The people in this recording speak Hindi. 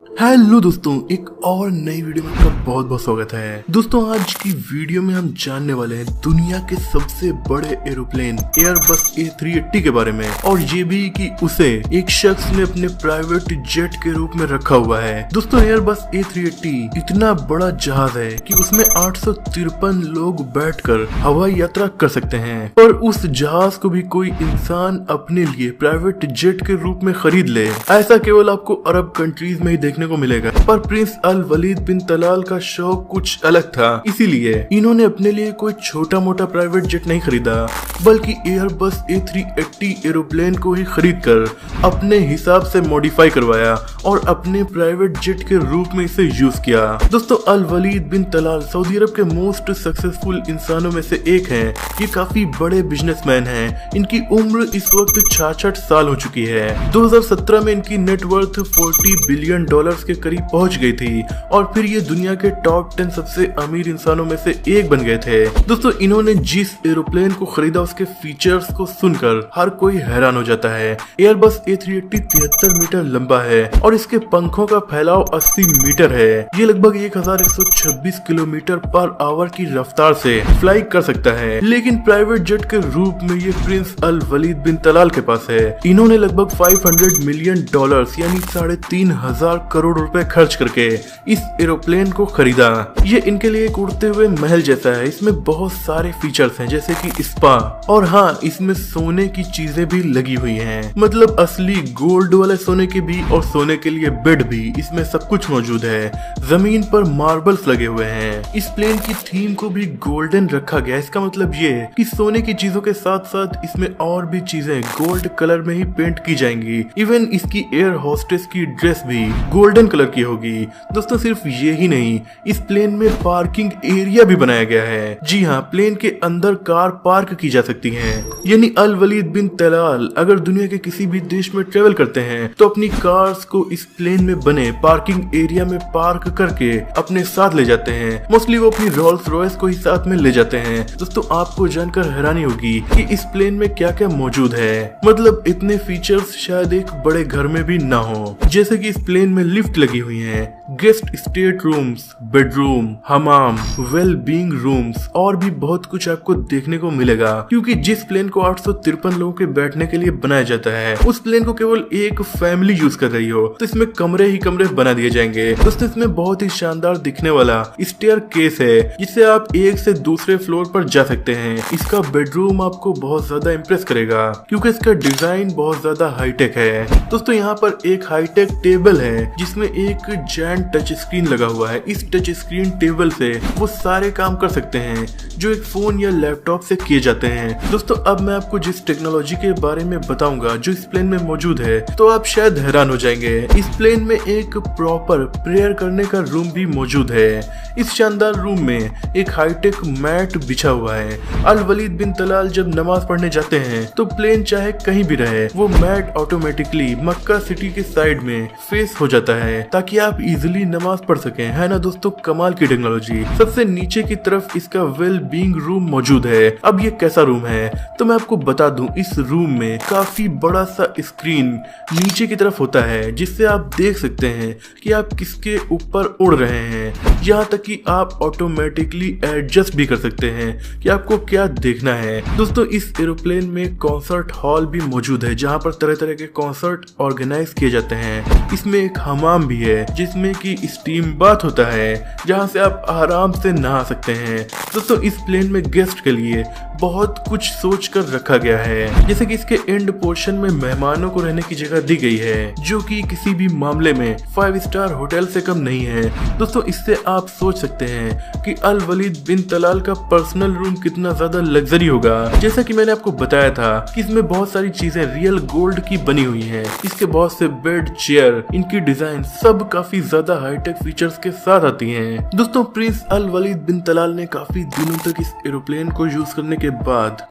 हेलो दोस्तों, एक और नई वीडियो में आपका बहुत बहुत स्वागत है। दोस्तों आज की वीडियो में हम जानने वाले हैं दुनिया के सबसे बड़े एरोप्लेन एयरबस A380 के बारे में, और ये भी कि उसे एक शख्स ने अपने प्राइवेट जेट के रूप में रखा हुआ है। दोस्तों एयरबस A380 इतना बड़ा जहाज है कि उसमें 853 लोग बैठकर हवाई यात्रा कर सकते हैं, और उस जहाज को भी कोई इंसान अपने लिए प्राइवेट जेट के रूप में खरीद ले, ऐसा केवल आपको अरब कंट्रीज में ही देखने को मिलेगा। पर प्रिंस अल वलीद बिन तलाल का शौक कुछ अलग था, इसीलिए इन्होंने अपने लिए कोई छोटा मोटा प्राइवेट जेट नहीं खरीदा, बल्कि एयरबस A380 एरोप्लेन को ही खरीदकर अपने हिसाब से मॉडिफाई करवाया और अपने प्राइवेट जेट के रूप में इसे यूज किया। दोस्तों अल वलीद बिन तलाल सऊदी अरब के मोस्ट सक्सेसफुल इंसानों में से एक हैं। ये काफी बड़े बिजनेसमैन हैं। इनकी उम्र इस वक्त 66 साल हो चुकी है। 2017 में इनकी नेटवर्थ $40 बिलियन के करीब पहुंच गई थी, और फिर ये दुनिया के टॉप 10 सबसे अमीर इंसानों में से एक बन गए थे। दोस्तों इन्होंने जिस एरोप्लेन को खरीदा उसके फीचर्स को सुनकर हर कोई हैरान हो जाता है। एयरबस A380 73 मीटर लंबा है और इसके पंखों का फैलाव 80 मीटर है। ये लगभग 1126 किलोमीटर पर आवर की रफ्तार से फ्लाई कर सकता है, लेकिन प्राइवेट जेट के रूप में ये प्रिंस अल वलीद बिन तलाल के पास है। इन्होंने लगभग $500 मिलियन यानी 3,500 करोड़ रुपए खर्च करके इस एरोप्लेन को खरीदा। ये इनके लिए एक उड़ते हुए महल जैसा है। इसमें बहुत सारे फीचर्स हैं, जैसे कि स्पा, और हाँ इसमें सोने की चीजें भी लगी हुई हैं, मतलब असली गोल्ड वाले सोने के भी, और सोने के लिए बेड भी, इसमें सब कुछ मौजूद है। जमीन पर मार्बल्स लगे हुए हैं। इस प्लेन की थीम को भी गोल्डन रखा गया। इसका मतलब ये कि सोने की चीजों के साथ साथ इसमें और भी चीजें गोल्ड कलर में ही पेंट की जाएंगी। इवन इसकी एयर होस्टेस की ड्रेस भी गोल्डन कलर की होगी। दोस्तों सिर्फ ये ही नहीं, इस प्लेन में पार्किंग एरिया भी बनाया गया है। जी हाँ, प्लेन के अंदर कार पार्क की जा सकती हैं। यानी अल वलीद बिन तलाल अगर दुनिया के किसी भी देश में ट्रेवल करते हैं तो अपनी कार्स को इस प्लेन में बने पार्किंग एरिया में पार्क करके अपने साथ ले जाते हैं। मोस्टली वो अपनी रोल्स रॉयस को ही साथ में ले जाते हैं। दोस्तों आपको जानकर हैरानी होगी कि इस प्लेन में क्या क्या मौजूद है। मतलब इतने फीचर्स शायद एक बड़े घर में भी ना हो। जैसे कि इस प्लेन में लिफ्ट लगी हुई है, गेस्ट स्टेट रूम्स, बेडरूम, हमाम, वेल बीइंग रूम्स, और भी बहुत कुछ आपको देखने को मिलेगा। क्योंकि जिस प्लेन को 853 लोगों के बैठने के लिए बनाया जाता है, उस प्लेन को केवल एक फैमिली यूज कर रही हो, तो इसमें कमरे ही कमरे बना दिए जाएंगे। दोस्तों इसमें बहुत ही शानदार दिखने वाला स्टेयर केस है, जिससे आप एक से दूसरे फ्लोर पर जा सकते हैं। इसका बेडरूम आपको बहुत ज्यादा इम्प्रेस करेगा, क्योंकि इसका डिजाइन बहुत ज्यादा हाईटेक है। दोस्तों यहाँ पर एक हाईटेक टेबल है, जिसमें एक जैंट टच स्क्रीन लगा हुआ है। इस टच स्क्रीन टेबल से वो सारे काम कर सकते हैं जो एक फोन या लैपटॉप से किए जाते हैं। दोस्तों अब मैं आपको जिस टेक्नोलॉजी के बारे में बताऊंगा जो इस प्लेन में मौजूद है, तो आप शायद हैरान हो जाएंगे। इस प्लेन में एक प्रॉपर प्रेयर करने का रूम भी मौजूद है। इस शानदार रूम में एक हाईटेक मैट बिछा हुआ है। अल वलीद बिन तलाल जब नमाज पढ़ने जाते हैं तो प्लेन चाहे कहीं भी रहे, वो मैट ऑटोमेटिकली मक्का सिटी के साइड में फेस हो जाता है, ताकि आप इजीली नमाज पढ़ सकें। है ना दोस्तों, कमाल की टेक्नोलॉजी। सबसे नीचे की तरफ इसका वेल बीइंग रूम मौजूद है। अब ये कैसा रूम है तो मैं आपको बता दूं, इस रूम में काफी बड़ा सा स्क्रीन नीचे की तरफ होता है, जिससे आप देख सकते हैं कि आप किसके ऊपर उड़ रहे हैं। यहाँ तक कि आप ऑटोमेटिकली एडजस्ट भी कर सकते हैं कि आपको क्या देखना है। दोस्तों इस एरोप्लेन में कॉन्सर्ट हॉल भी मौजूद है, जहाँ पर तरह तरह के कॉन्सर्ट ऑर्गेनाइज किए जाते हैं। इसमें एक हमाम भी है, जिसमें कि स्टीम बाथ होता है, जहां से आप आराम से नहा सकते हैं। दोस्तों इस प्लेन में गेस्ट के लिए बहुत कुछ सोच कर रखा गया है। जैसे कि इसके एंड पोर्शन में मेहमानों को रहने की जगह दी गई है, जो कि किसी भी मामले में 5 स्टार होटल से कम नहीं है। दोस्तों इससे आप सोच सकते हैं कि अल वलीद बिन तलाल का पर्सनल रूम कितना ज्यादा लग्जरी होगा। जैसा कि मैंने आपको बताया था कि इसमें बहुत सारी चीजें रियल गोल्ड की बनी हुई हैं। इसके बहुत से बेड, चेयर, इनकी डिजाइन सब काफी ज्यादा हाईटेक फीचर्स के साथ आती हैं। दोस्तों प्रिंस अल वलीद बिन तलाल ने काफी दिनों तक इस एरोप्लेन को यूज करने के बाद